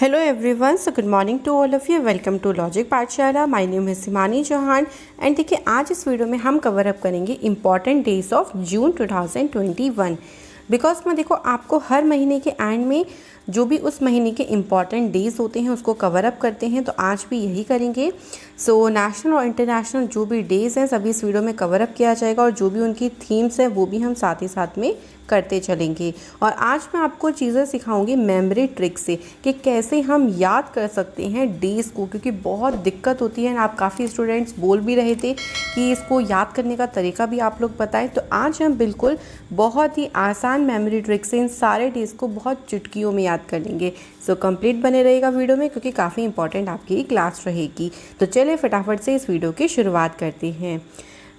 Hello everyone, so good morning to all of you. Welcome to logic पाठशाला. My name है सिमानी Chauhan and देखिए आज इस वीडियो में हम कवर अप करेंगे important days of June 2021 because मैं देखो आपको हर महीने के एंड में जो भी उस महीने के इम्पॉर्टेंट डेज होते हैं उसको कवर अप करते हैं, तो आज भी यही करेंगे. सो नेशनल और इंटरनेशनल जो भी डेज़ हैं सभी इस वीडियो में कवर अप किया जाएगा और जो भी उनकी थीम्स हैं वो भी हम साथ ही साथ में करते चलेंगे. और आज मैं आपको चीज़ें सिखाऊंगी मेमोरी ट्रिक से कि कैसे हम याद कर सकते हैं डेज़ को, क्योंकि बहुत दिक्कत होती है. आप काफ़ी स्टूडेंट्स बोल भी रहे थे कि इसको याद करने का तरीका भी आप लोग बताएं, तो आज हम बिल्कुल बहुत ही आसान मेमोरी ट्रिक से इन सारे डेज़ को बहुत चुटकियों में याद कर लेंगे. सो कंप्लीट बने रहेगा वीडियो में क्योंकि काफ़ी इंपॉर्टेंट आपकी क्लास रहेगी. तो चलिए फटाफट से इस वीडियो की शुरुआत करते हैं.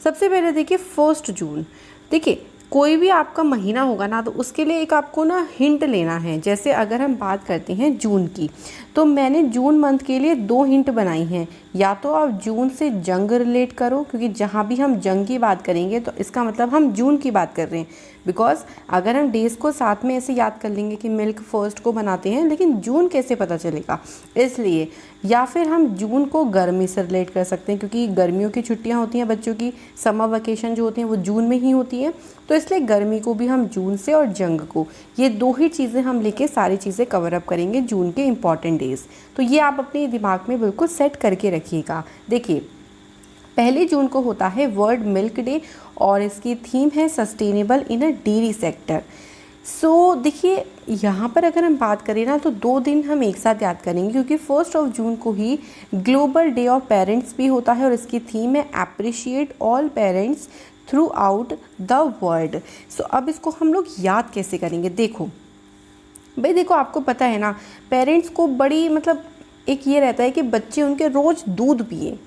सबसे पहले देखिए 1 जून. देखिए कोई भी आपका महीना होगा ना तो उसके लिए एक आपको ना हिंट लेना है. जैसे अगर हम बात करते हैं जून की, तो मैंने जून मंथ के लिए 2 हिंट बनाई हैं. या तो आप जून से जंग रिलेट करो, क्योंकि जहाँ भी हम जंग की बात करेंगे तो इसका मतलब हम जून की बात कर रहे हैं. बिकॉज अगर हम डेज़ को साथ में ऐसे याद कर लेंगे कि मिल्क फर्स्ट को बनाते हैं, लेकिन जून कैसे पता चलेगा, इसलिए. या फिर हम जून को गर्मी से रिलेट कर सकते हैं क्योंकि गर्मियों की छुट्टियां होती हैं बच्चों की, समर वेकेशन जो होती हैं वो जून में ही होती हैं, तो इसलिए गर्मी को भी हम जून से और जंग को, ये 2 ही चीज़ें हम लेके सारी चीज़ें कवर अप करेंगे जून के इम्पॉर्टेंट डेज़. तो ये आप अपने दिमाग में बिल्कुल सेट करके रखिएगा. देखिए 1 जून को होता है वर्ल्ड मिल्क डे और इसकी थीम है sustainable in a dairy sector. So देखिए यहाँ पर अगर हम बात करें ना तो 2 दिन हम एक साथ याद करेंगे क्योंकि 1 जून को ही ग्लोबल डे ऑफ पेरेंट्स भी होता है और इसकी थीम है appreciate all parents throughout the world. So अब इसको हम लोग याद कैसे करेंगे. देखो भाई, देखो आपको पता है ना पेरेंट्स को बड़ी एक ये रहता है कि बच्चे उनके रोज़ दूध पिए.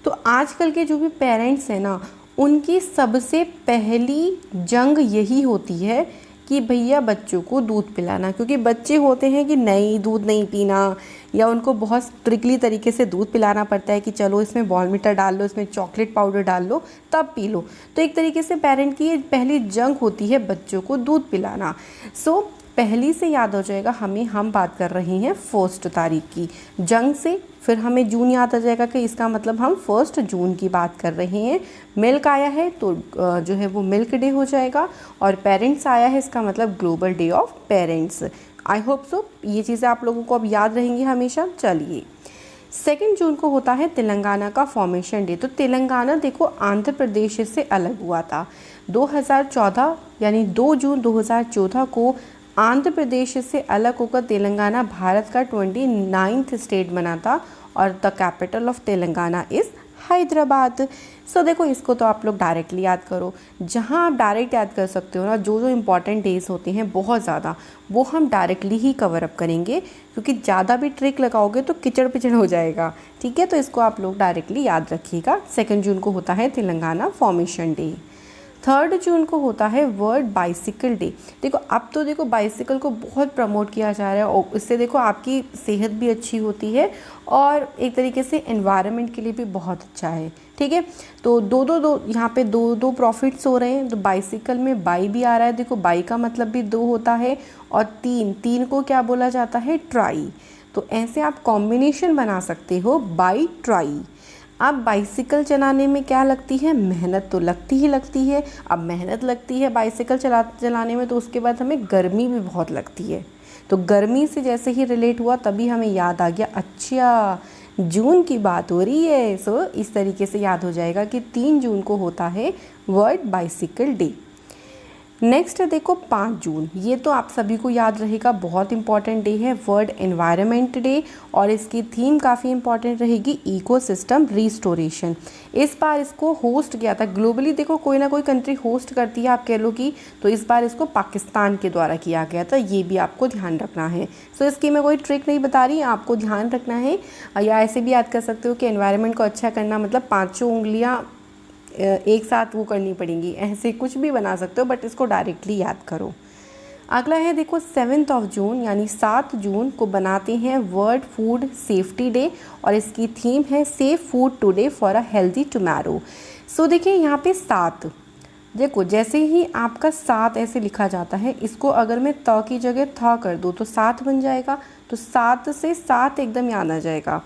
तो आजकल के जो भी पेरेंट्स हैं ना उनकी सबसे पहली जंग यही होती है कि भैया बच्चों को दूध पिलाना, क्योंकि बच्चे होते हैं कि नहीं दूध नहीं पीना, या उनको बहुत स्ट्रिक्टली तरीके से दूध पिलाना पड़ता है कि चलो इसमें बॉर्नविटा डाल लो, इसमें चॉकलेट पाउडर डाल लो तब पी लो. तो एक तरीके से पेरेंट की ये पहली जंग होती है बच्चों को दूध पिलाना. सो पहली से याद हो जाएगा हमें, हम बात कर रहे हैं 1 तारीख की जंग से. फिर हमें जून याद आ जाएगा कि इसका मतलब हम 1 जून की बात कर रहे हैं. मिल्क आया है तो जो है वो मिल्क डे हो जाएगा, और पेरेंट्स आया है इसका मतलब global day of parents. I hope so ये चीज़ें आप लोगों को अब याद रहेंगी हमेशा. चलिए 2 जून को होता है तेलंगाना का फॉर्मेशन डे. तो तेलंगाना देखो आंध्र प्रदेश से अलग हुआ था 2014, यानी 2 जून 2014 को आंध्र प्रदेश से अलग होकर तेलंगाना भारत का 29th स्टेट बना था और the capital of Telangana is Hyderabad. So देखो इसको तो आप लोग डायरेक्टली याद करो. जहाँ आप डायरेक्ट याद कर सकते हो ना, जो इम्पॉर्टेंट डेज होते हैं बहुत ज़्यादा, वो हम डायरेक्टली ही कवर अप करेंगे, क्योंकि ज़्यादा भी ट्रिक लगाओगे तो किचड़ पिचड़ हो जाएगा. ठीक है, तो इसको आप लोग डायरेक्टली याद रखिएगा. 2 जून को होता है तेलंगाना फॉर्मेशन डे. 3 जून को होता है वर्ल्ड बाइसिकल डे. देखो अब तो देखो बाइसिकल को बहुत प्रमोट किया जा रहा है और इससे देखो आपकी सेहत भी अच्छी होती है और एक तरीके से एनवायरनमेंट के लिए भी बहुत अच्छा है. ठीक है, तो दो यहाँ पे दो प्रॉफिट्स हो रहे हैं. तो बाइसिकल में बाई भी आ रहा है. देखो बाई का मतलब भी 2 होता है, और 3 को क्या बोला जाता है, ट्राई. तो ऐसे आप कॉम्बिनेशन बना सकते हो बाई ट्राई. अब बाइसिकल चलाने में क्या लगती है, मेहनत तो लगती ही लगती है. अब मेहनत लगती है बाइसिकल चलाने में, तो उसके बाद हमें गर्मी भी बहुत लगती है. तो गर्मी से जैसे ही रिलेट हुआ तभी हमें याद आ गया, अच्छा जून की बात हो रही है. सो इस तरीके से याद हो जाएगा कि 3 जून को होता है वर्ल्ड बाइसिकल डे. नेक्स्ट देखो 5 जून, ये तो आप सभी को याद रहेगा, बहुत इंपॉर्टेंट डे है, वर्ल्ड एनवायरनमेंट डे, और इसकी थीम काफ़ी इंपॉर्टेंट रहेगी इकोसिस्टम रिस्टोरेशन. इस बार इसको होस्ट किया था ग्लोबली. देखो कोई ना कोई कंट्री होस्ट करती है आप कह लो कि, तो इस बार इसको पाकिस्तान के द्वारा किया गया था. ये भी आपको ध्यान रखना है. सो इसकी मैं कोई ट्रिक नहीं बता रही, आपको ध्यान रखना है. या ऐसे भी याद कर सकते हो कि एनवायरनमेंट को अच्छा करना मतलब 5 उंगलियाँ एक साथ वो करनी पड़ेंगी, ऐसे कुछ भी बना सकते हो, बट इसको डायरेक्टली याद करो. अगला है देखो 7 जून, यानी 7 जून को बनाते हैं वर्ल्ड फूड सेफ्टी डे और इसकी थीम है safe food today for a healthy tomorrow. So देखिए यहाँ पे 7, देखो जैसे ही आपका 7 ऐसे लिखा जाता है, इसको अगर मैं त की जगह था कर दूँ तो 7 बन जाएगा. तो 7 से 7 एकदम याद आ जाएगा।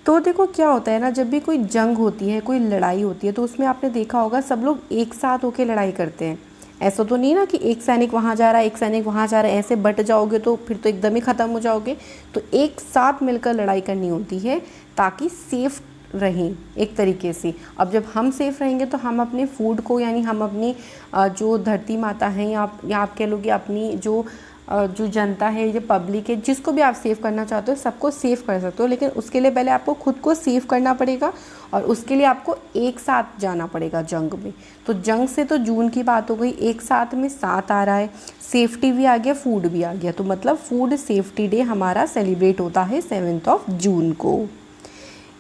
तो देखो क्या होता है ना, जब भी कोई जंग होती है, कोई लड़ाई होती है, तो उसमें आपने देखा होगा सब लोग एक साथ होकर लड़ाई करते हैं। ऐसा तो नहीं ना कि एक सैनिक वहाँ जा रहा है, एक सैनिक वहाँ जा रहा है, ऐसे बट जाओगे तो फिर तो एकदम ही ख़त्म हो जाओगे। तो एक साथ मिलकर लड़ाई करनी होती है ताकि सेफ रहें एक तरीके से। अब जब हम सेफ़ रहेंगे तो हम अपने फूड को, यानी हम अपनी जो धरती माता है या आप कह लो कि अपनी जो जनता है, जो पब्लिक है, जिसको भी आप सेव करना चाहते हो सबको सेव कर सकते हो। लेकिन उसके लिए पहले आपको खुद को सेव करना पड़ेगा और उसके लिए आपको एक साथ जाना पड़ेगा जंग में। तो जंग से तो जून की बात हो गई, एक साथ में 7 आ रहा है, सेफ्टी भी आ गया, फूड भी आ गया। तो मतलब फूड सेफ्टी डे हमारा सेलिब्रेट होता है 7 जून को।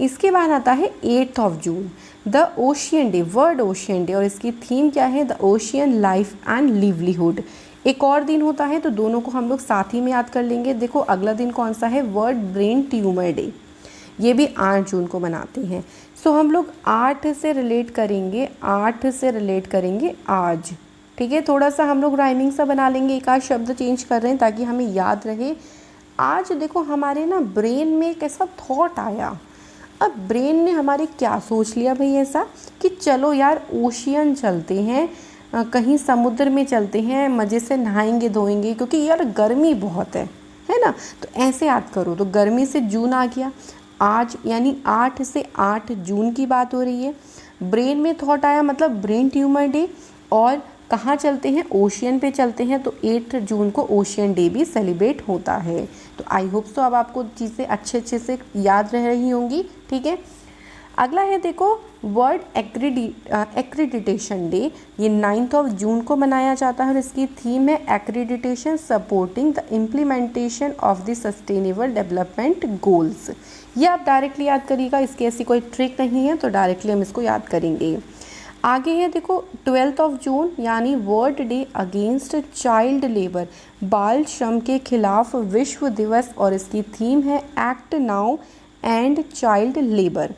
इसके बाद आता है 8 जून, the ocean day, world ocean day, और इसकी थीम क्या है, the ocean life and livelihood. एक और दिन होता है तो दोनों को हम लोग साथ ही में याद कर लेंगे। देखो अगला दिन कौन सा है, वर्ल्ड ब्रेन ट्यूमर डे, ये भी 8 जून को मनाते हैं। सो हम लोग 8 से रिलेट करेंगे, 8 से रिलेट करेंगे आज, ठीक है। थोड़ा सा हम लोग राइमिंग सा बना लेंगे, एक आध शब्द चेंज कर रहे हैं ताकि हमें याद रहे। आज देखो हमारे ना ब्रेन में एक ऐसा थॉट आया, अब ब्रेन ने हमारे क्या सोच लिया भाई ऐसा कि चलो यार ओशियन चलते हैं, कहीं समुद्र में चलते हैं, मज़े से नहाएंगे धोएंगे, क्योंकि यार गर्मी बहुत है ना। तो ऐसे याद करो, तो गर्मी से जून आ गया आज, यानी 8 से 8 जून की बात हो रही है। ब्रेन में थॉट आया मतलब ब्रेन ट्यूमर डे, और कहाँ चलते हैं, ओशियन पे चलते हैं, तो 8 जून को ओशियन डे भी सेलिब्रेट होता है। तो आई होप सो अब आपको चीज़ें अच्छे से याद रह रही होंगी, ठीक है। अगला है देखो वर्ल्ड एक्रीडिटेशन डे, ये 9 जून को मनाया जाता है और इसकी थीम है accreditation supporting the implementation of the sustainable development goals. ये आप डायरेक्टली याद करिएगा, इसकी ऐसी कोई ट्रिक नहीं है, तो डायरेक्टली हम इसको याद करेंगे। आगे है देखो 12 जून, यानी world day against child labour, बाल श्रम के खिलाफ विश्व दिवस, और इसकी थीम है act now and child labour.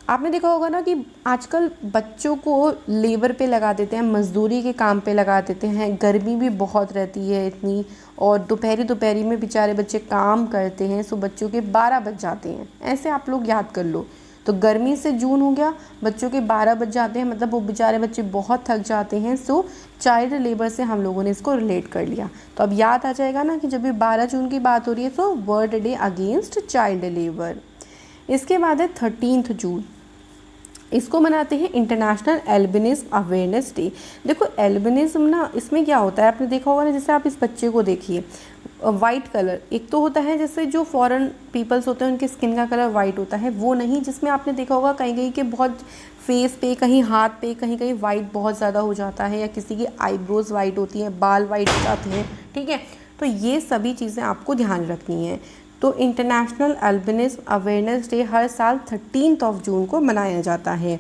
आपने देखा होगा ना कि आजकल बच्चों को लेबर पे लगा देते हैं, मजदूरी के काम पे लगा देते हैं, गर्मी भी बहुत रहती है इतनी, और दोपहरी में बेचारे बच्चे काम करते हैं, सो बच्चों के 12 बज जाते हैं, ऐसे आप लोग याद कर लो। तो गर्मी से जून हो गया, बच्चों के 12 बज जाते हैं, मतलब वो बेचारे बच्चे बहुत थक जाते हैं, सो चाइल्ड लेबर से हम लोगों ने इसको रिलेट कर लिया। तो अब याद आ जाएगा ना कि जब भी 12 जून की बात हो रही है तो world day against child labour. इसके बाद है 13 जून, इसको मनाते हैं इंटरनेशनल एल्बिनिज्म अवेयरनेस डे। देखो एल्बिनिज्म ना, इसमें क्या होता है आपने देखा होगा ना, जैसे आप इस बच्चे को देखिए, वाइट कलर एक तो होता है, जैसे जो फॉरेन पीपल्स होते हैं उनकी स्किन का कलर वाइट होता है, वो नहीं, जिसमें आपने देखा होगा कहीं कहीं के बहुत फेस पे, कहीं हाथ पे, कहीं कहीं वाइट बहुत ज़्यादा हो जाता है, या किसी की आईब्रोज वाइट होती हैं, बाल वाइट हो जाते हैं, ठीक है। तो ये सभी चीज़ें आपको ध्यान रखनी है। तो इंटरनेशनल एल्बिनिज्म अवेयरनेस डे हर साल 13 जून को मनाया जाता है।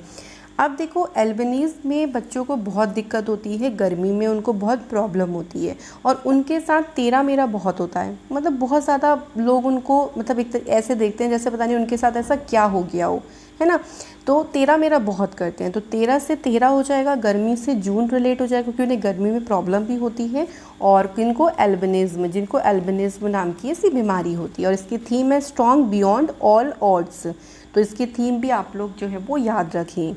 अब देखो एल्बिनिज़म में बच्चों को बहुत दिक्कत होती है, गर्मी में उनको बहुत प्रॉब्लम होती है, और उनके साथ तेरा मेरा बहुत होता है, मतलब बहुत ज़्यादा लोग उनको मतलब एक ऐसे देखते हैं जैसे पता नहीं उनके साथ ऐसा क्या हो गया हो, है ना। तो तेरा मेरा बहुत करते हैं, तो 13 से 13 हो जाएगा, गर्मी से जून रिलेट हो जाएगा, क्योंकि उन्हें गर्मी में प्रॉब्लम भी होती है, और किनको एल्बिनिज़म, जिनको एल्बिनिज़म नाम की ऐसी बीमारी होती है, और इसकी थीम है स्ट्रॉन्ग बियॉन्ड ऑल ऑड्स। तो इसकी थीम भी आप लोग जो है वो याद रखें।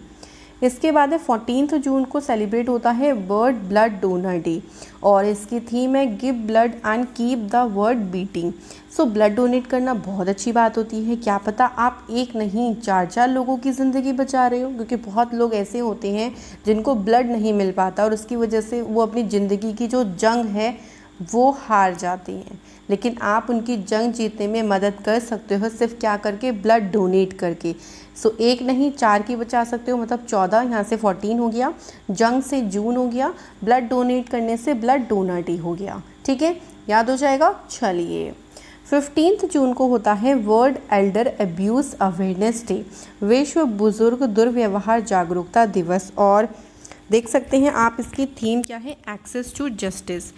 इसके बाद है 14 जून को सेलिब्रेट होता है वर्ल्ड ब्लड डोनर डे, और इसकी थीम है give blood and keep the world beating. So blood donate करना बहुत अच्छी बात होती है, क्या पता आप एक नहीं 4 लोगों की ज़िंदगी बचा रहे हो, क्योंकि बहुत लोग ऐसे होते हैं जिनको ब्लड नहीं मिल पाता और उसकी वजह से वो अपनी ज़िंदगी की जो जंग है वो हार जाते हैं, लेकिन आप उनकी जंग जीतने में मदद कर सकते हो सिर्फ क्या करके, ब्लड डोनेट करके। सो एक नहीं 4 की बचा सकते हो, मतलब 14, यहाँ से 14 हो गया, जंग से जून हो गया, ब्लड डोनेट करने से ब्लड डोनर डे हो गया, ठीक है, याद हो जाएगा। चलिए 15 जून को होता है world Elder abuse awareness day, विश्व बुजुर्ग दुर्व्यवहार जागरूकता दिवस, और देख सकते हैं आप इसकी थीम क्या है, एक्सेस टू जस्टिस।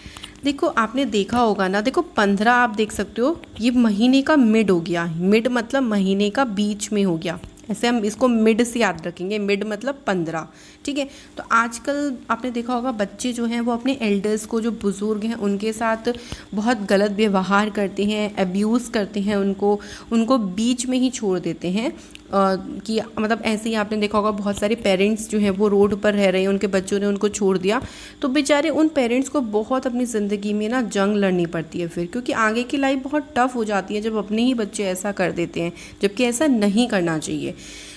देखो आपने देखा होगा ना, देखो 15 आप देख सकते हो, ये महीने का मिड हो गया, मिड मतलब महीने का बीच में हो गया, ऐसे हम इसको मिड से याद रखेंगे, मिड मतलब 15, ठीक है। तो आजकल आपने देखा होगा बच्चे जो हैं वो अपने एल्डर्स को, जो बुज़ुर्ग हैं उनके साथ बहुत गलत व्यवहार करते हैं, अब्यूज़ करते हैं, उनको बीच में ही छोड़ देते हैं। कि मतलब ऐसे ही आपने देखा होगा बहुत सारे पेरेंट्स जो हैं वो रोड पर रह रहे हैं, उनके बच्चों ने उनको छोड़ दिया, तो बेचारे उन पेरेंट्स को बहुत अपनी ज़िंदगी में ना जंग लड़नी पड़ती है फिर, क्योंकि आगे की लाइफ बहुत टफ हो जाती है जब अपने ही बच्चे ऐसा कर देते हैं, जबकि ऐसा नहीं करना चाहिए।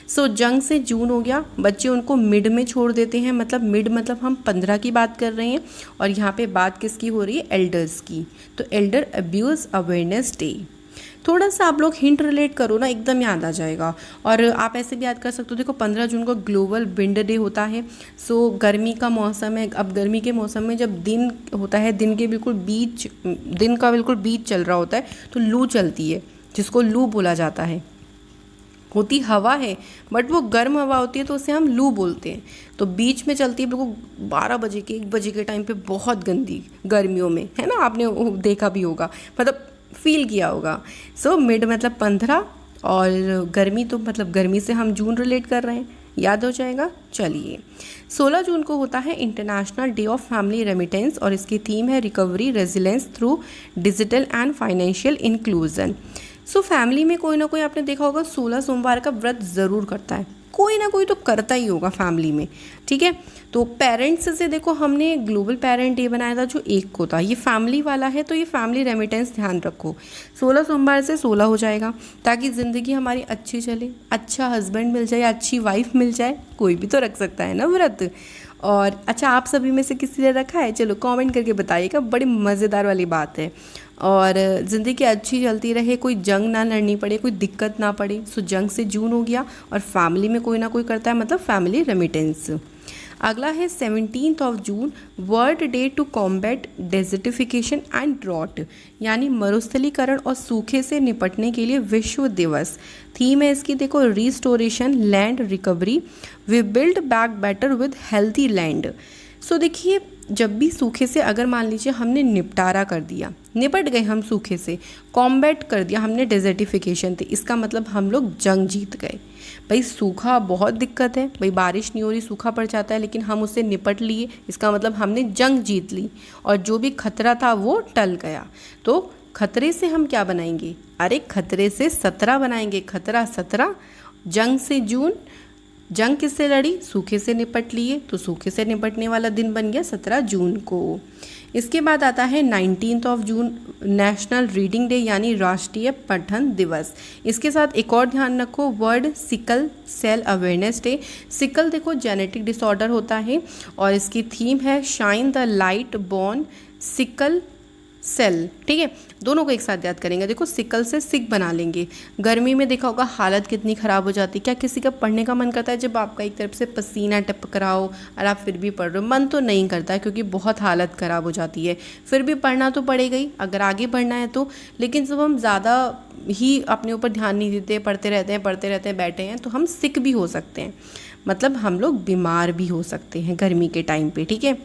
सो जंग से जून हो गया, बच्चे उनको मिड में छोड़ देते हैं, मतलब मिड मतलब हम 15 की बात कर रहे हैं, और यहाँ पे बात किसकी हो रही है, एल्डर्स की। तो एल्डर अब्यूज़ अवेयरनेस डे, थोड़ा सा आप लोग हिंट रिलेट करो ना, एकदम याद आ जाएगा। और आप ऐसे भी याद कर सकते हो, देखो 15 जून को ग्लोबल विंड डे होता है। सो गर्मी का मौसम है, अब गर्मी के मौसम में जब दिन होता है, दिन का बिल्कुल बीच चल रहा होता है, तो लू चलती है, जिसको लू बोला जाता है। होती हवा है बट वो गर्म हवा होती है, तो उसे हम लू बोलते हैं। तो बीच में चलती है बिल्कुल 12 बजे के 1 बजे के टाइम पे, बहुत गंदी गर्मियों में, है ना, आपने देखा भी होगा, मतलब फील किया होगा। सो मिड मतलब 15, और गर्मी तो मतलब गर्मी से हम जून रिलेट कर रहे हैं, याद हो जाएगा। चलिए 16 जून को होता है international day of family remittance, और इसकी थीम है recovery resilience through digital and financial inclusion. So family में कोई ना कोई, आपने देखा होगा 16 सोमवार का व्रत ज़रूर करता है, कोई ना कोई तो करता ही होगा फैमिली में, ठीक है। तो पेरेंट्स से देखो हमने ग्लोबल पेरेंट डे बनाया था जो 1 को था, ये फैमिली वाला है, तो ये फैमिली रेमिटेंस ध्यान रखो, 16 सोमवार से 16 हो जाएगा, ताकि ज़िंदगी हमारी अच्छी चले, अच्छा हस्बैंड मिल जाए, अच्छी वाइफ मिल जाए, कोई भी तो रख सकता है ना व्रत। और अच्छा, आप सभी में से किसी ने रखा है? चलो कमेंट करके बताइएगा, बड़ी मज़ेदार वाली बात है। और ज़िंदगी अच्छी चलती रहे, कोई जंग ना लड़नी पड़े, कोई दिक्कत ना पड़े। सो जंग से जून हो गया, और फैमिली में कोई ना कोई करता है, मतलब फैमिली रेमिटेंस। अगला है 17 जून, world day to combat desertification and drought, यानी मरुस्थलीकरण और सूखे से निपटने के लिए विश्व दिवस। थीम है इसकी, देखो, restoration, land recovery, we build back better with healthy land. So देखिए, जब भी सूखे से अगर मान लीजिए हमने निपटारा कर दिया, निपट गए हम सूखे से, कॉम्बैट कर दिया हमने डेजर्टिफिकेशन थे, इसका मतलब हम लोग जंग जीत गए। भाई सूखा बहुत दिक्कत है, भाई बारिश नहीं हो रही, सूखा पड़ जाता है, लेकिन हम उससे निपट लिए, इसका मतलब हमने जंग जीत ली, और जो भी खतरा था वो टल गया। तो खतरे से हम क्या बनाएंगे? अरे खतरे से 17 बनाएंगे, खतरा 17, जंग से जून। जंग किससे लड़ी? सूखे से निपट लिए, तो सूखे से निपटने वाला दिन बन गया 17 जून को। इसके बाद आता है 19 जून, नेशनल रीडिंग डे, यानी राष्ट्रीय पठन दिवस। इसके साथ एक और ध्यान रखो, world sickle cell awareness day. Sickle देखो जेनेटिक डिसऑर्डर होता है, और इसकी थीम है shine the light born sickle cell, ठीक है। दोनों को एक साथ याद करेंगे, देखो सिकल से सिक बना लेंगे। गर्मी में देखा होगा हालत कितनी ख़राब हो जाती है, क्या किसी का पढ़ने का मन करता है जब आपका एक तरफ से पसीना टपक रहा हो और आप फिर भी पढ़ रहे हो? मन तो नहीं करता है, क्योंकि बहुत हालत ख़राब हो जाती है, फिर भी पढ़ना तो पड़ेगा ही अगर आगे बढ़ना है तो। लेकिन जब हम ज़्यादा ही अपने ऊपर ध्यान नहीं देते, पढ़ते रहते हैं बैठे हैं, तो हम सिक भी हो सकते हैं, मतलब हम लोग बीमार भी हो सकते हैं गर्मी के टाइम पे, ठीक है।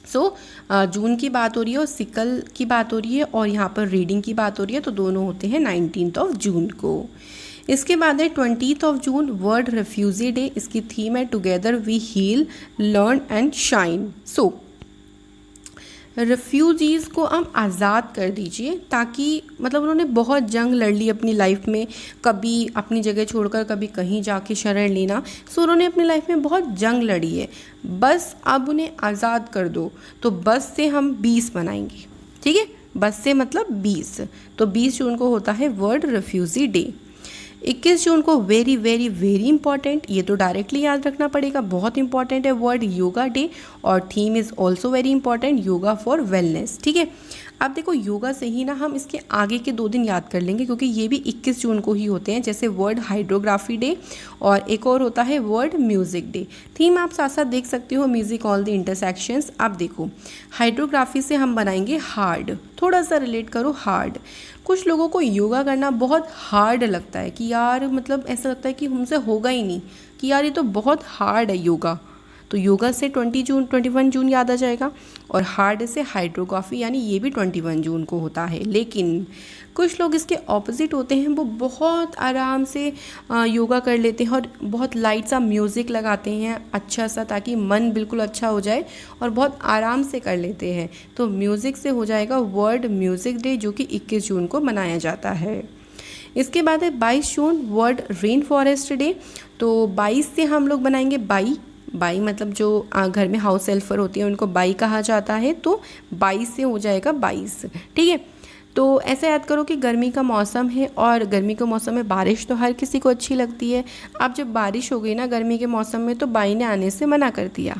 सो जून की बात हो रही है और सिकल की बात हो रही है, और यहाँ पर रीडिंग की बात हो रही है, तो दोनों होते हैं 19 जून को। इसके बाद है 20 जून, वर्ल्ड रेफ्यूजी डे। इसकी थीम है together we heal, learn and shine. So refugees को हम आज़ाद कर दीजिए, ताकि मतलब उन्होंने बहुत जंग लड़ ली अपनी लाइफ में, कभी अपनी जगह छोड़कर कभी कहीं जाके शरण लेना। सो उन्होंने अपनी लाइफ में बहुत जंग लड़ी है, बस अब उन्हें आज़ाद कर दो। तो बस से हम 20 बनाएंगे, ठीक है, बस से मतलब 20। तो 20 जून को होता है वर्ल्ड रेफ्यूजी डे। 21 जून को वेरी वेरी वेरी इंपॉर्टेंट, ये तो डायरेक्टली याद रखना पड़ेगा, बहुत इंपॉर्टेंट है, वर्ल्ड योगा डे, और theme is also very important, yoga for wellness, ठीक है। अब देखो योगा से ही ना हम इसके आगे के 2 दिन याद कर लेंगे, क्योंकि ये भी 21 जून को ही होते हैं, जैसे वर्ल्ड हाइड्रोग्राफी डे, और एक और होता है वर्ल्ड म्यूज़िक डे। थीम आप साथ साथ देख सकते हो, म्यूज़िक ऑल द इंटरसेक्शंस। अब देखो हाइड्रोग्राफी से हम बनाएंगे हार्ड, थोड़ा सा रिलेट करो हार्ड। कुछ लोगों को योगा करना बहुत हार्ड लगता है, कि यार मतलब ऐसा लगता है कि हमसे होगा ही नहीं, कि यार ये तो बहुत हार्ड है योगा। तो योगा से 21 जून याद आ जाएगा। और हार्ड से हाइड्रोग्राफी यानी ये भी 21 जून को होता है। लेकिन कुछ लोग इसके ऑपोजिट होते हैं, वो बहुत आराम से योगा कर लेते हैं और बहुत लाइट सा म्यूज़िक लगाते हैं अच्छा सा, ताकि मन बिल्कुल अच्छा हो जाए, और बहुत आराम से कर लेते हैं। तो म्यूज़िक से हो जाएगा वर्ल्ड म्यूज़िक डे, जो कि 21 जून को मनाया जाता है। इसके बाद है 22 June world rain forest day. तो 22 से हम लोग बनाएंगे बाई मतलब जो घर में हाउस हेल्पर होती है उनको बाई कहा जाता है, तो 22 से हो जाएगा 22। ठीक है, तो ऐसे याद करो कि गर्मी का मौसम है, और गर्मी के मौसम में बारिश तो हर किसी को अच्छी लगती है। अब जब बारिश हो गई ना गर्मी के मौसम में, तो बाई ने आने से मना कर दिया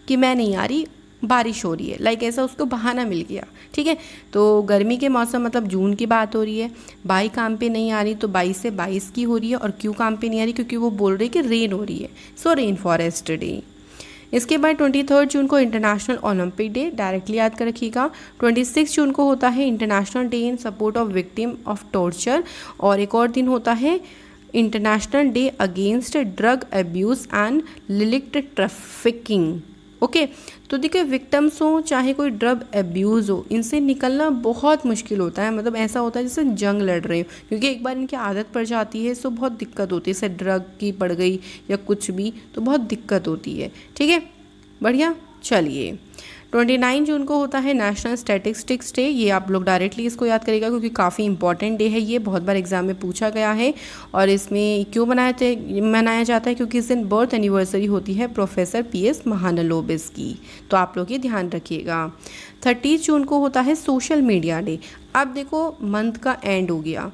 कि मैं नहीं आ रही, बारिश हो रही है, लाइक ऐसा उसको बहाना मिल गया। ठीक है, तो गर्मी के मौसम मतलब जून की बात हो रही है, बाई काम पे नहीं आ रही, तो 22 से 22 की हो रही है। और क्यों काम पे नहीं आ रही? क्योंकि वो बोल रही कि रेन हो रही है, सो रेन फॉरेस्ट डे। इसके बाद 23 जून को इंटरनेशनल ओलंपिक डे, डायरेक्टली याद कर रखिएगा। 26 जून को होता है international day in support of victim of torture, और एक और दिन होता है international day against drug abuse and illicit trafficking. Okay, तो देखिए विक्टिम्स हो चाहे कोई ड्रग अब्यूज़ हो, इनसे निकलना बहुत मुश्किल होता है। मतलब ऐसा होता है जैसे जंग लड़ रहे हो, क्योंकि एक बार इनकी आदत पड़ जाती है सो बहुत दिक्कत होती है। जैसे ड्रग की पड़ गई या कुछ भी, तो बहुत दिक्कत होती है। ठीक है, बढ़िया। चलिए 29 जून को होता है नेशनल स्टैटिस्टिक्स डे। ये आप लोग डायरेक्टली इसको याद करेगा, क्योंकि काफ़ी इंपॉर्टेंट डे है ये, बहुत बार एग्जाम में पूछा गया है। और इसमें क्यों मनाया जाता है? क्योंकि इस दिन बर्थ एनिवर्सरी होती है प्रोफेसर PS महालनोबिस की, तो आप लोग ये ध्यान रखिएगा। 30 जून को होता है सोशल मीडिया डे। अब देखो मंथ का एंड हो गया,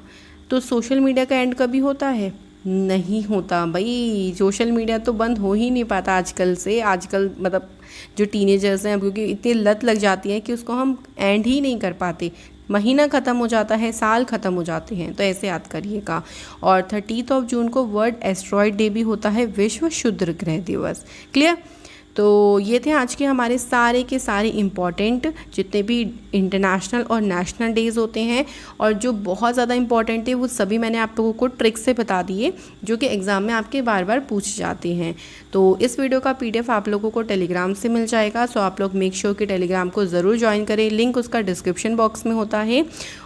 तो सोशल मीडिया का एंड कभी होता है? नहीं होता भाई, सोशल मीडिया तो बंद हो ही नहीं पाता आजकल मतलब जो टीनेजर्स हैं, क्योंकि इतनी लत लग जाती है कि उसको हम एंड ही नहीं कर पाते। महीना ख़त्म हो जाता है, साल ख़त्म हो जाते हैं, तो ऐसे याद करिएगा। और 30 जून को वर्ल्ड एस्ट्रॉयड डे भी होता है, विश्व क्षुद्र ग्रह दिवस। क्लियर? तो ये थे आज के हमारे सारे के सारे इम्पॉर्टेंट जितने भी इंटरनेशनल और नेशनल डेज़ होते हैं, और जो बहुत ज़्यादा इम्पॉर्टेंट है वो सभी मैंने आप लोगों को ट्रिक से बता दिए, जो कि एग्ज़ाम में आपके बार बार पूछ जाते हैं। तो इस वीडियो का PDF आप लोगों को टेलीग्राम से मिल जाएगा, सो आप लोग मेक श्योर कि टेलीग्राम को ज़रूर ज्वाइन करें, लिंक उसका डिस्क्रिप्शन बॉक्स में होता है।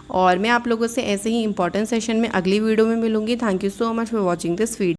और मैं आप लोगों से ऐसे ही इंपॉर्टेंट सेशन में अगली वीडियो में मिलूँगी। Thank you so much for watching this video.